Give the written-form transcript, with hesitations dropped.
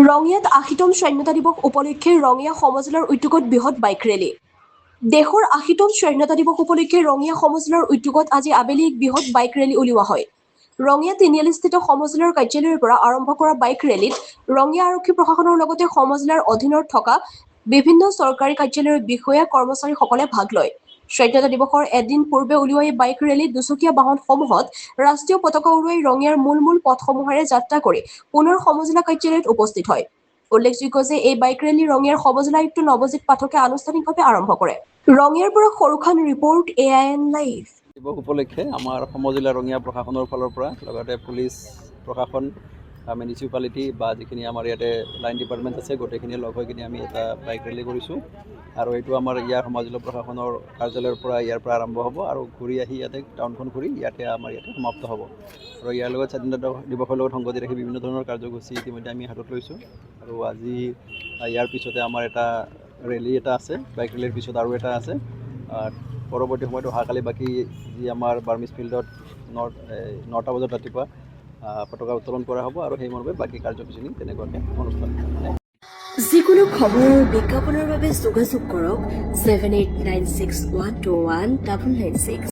ৰঙিয়াত ৮০তম স্বাধীনতা দিৱস উপলক্ষে ৰঙিয়া সমজিলাৰ উদ্যোগত বৃহৎ বাইক ৰেলী। দেশৰ ৮০তম স্বাধীনতা দিৱস উপলক্ষে ৰঙিয়া সমজিলাৰ উদ্যোগত আজি আবেলি এক বৃহৎ বাইক ৰেলী উলিওৱা হয়। ৰঙিয়া তিনিআলিস্থিত সমজিলাৰ কাৰ্যালয়ৰ পৰা আৰম্ভ কৰা বাইক ৰেলীত ৰঙিয়া আৰক্ষী প্ৰশাসনৰ লগতে সমজিলাৰ অধীনত থকা বিভিন্ন চৰকাৰী কাৰ্যালয়ৰ বিষয়া কৰ্মচাৰীসকলে ভাগ লয়। স্বাধীনতা দিৱসৰ এদিন পূৰ্বে উলিওৱা এই বাইক ৰেলীত দুচকীয়া বাহনসমূহত ৰাষ্ট্ৰীয় পতাকা উৰুৱাই ৰঙিয়াৰ মূল পথসমূহেৰে যাত্ৰা কৰি পুনৰ সমজিলা কাৰ্যালয়ত উপস্থিত হয়। উল্লেখযোগ্য যে এই বাইক ৰেলী ৰঙিয়াৰ সমজিলা আয়ুক্ত নৱজিৎ পাঠকে আনুষ্ঠানিকভাৱে আৰম্ভ কৰে। ৰঙিয়াৰ পৰা সৰুখান ৰিপৰ্ট AIN লাইভ। দিৱস উপলক্ষে আমাৰ সমজিলা ৰঙিয়া প্ৰশাসনৰ ফালৰ পৰা লগতে পুলিচ প্ৰশাসন মিউনিচিপালিটি বা যিখিনি আমাৰ ইয়াতে লাইন ডিপাৰ্টমেণ্ট আছে গোটেইখিনি লগ হৈ কিনে আমি এটা বাইক ৰেলী কৰিছোঁ আৰু এইটো আমাৰ ইয়াৰ সমজিলা প্ৰশাসনৰ কাৰ্যালয়ৰ পৰা ইয়াৰ পৰা আৰম্ভ হ'ব আৰু ঘূৰি আহি ইয়াতে টাউনখন ঘূৰি আমাৰ ইয়াতে সমাপ্ত হ'ব। আৰু ইয়াৰ লগত স্বাধীনতা দিৱসৰ লগত সংগতি ৰাখি বিভিন্ন ধৰণৰ কাৰ্যসূচী ইতিমধ্যে আমি হাতত লৈছোঁ আৰু আজি ইয়াৰ পিছতে আমাৰ এটা ৰেলী এটা আছে, বাইক ৰেলীৰ পিছত আৰু এটা আছে। পৰৱৰ্তী সময়ত অহাকালি বাকী যি আমাৰ বাৰ্মিজ ফিল্ডত 9টা বজাত ৰাতিপুৱা পতাকা উত্তোলন কৰা হ'ব আৰু সেই মৰ্মে বাকী কাৰ্যসূচী তেনেকুৱাকৈ অনুষ্ঠান যিকোনো খবৰ আৰু বিজ্ঞাপনৰ বাবে যোগাযোগ কৰক 7896121996।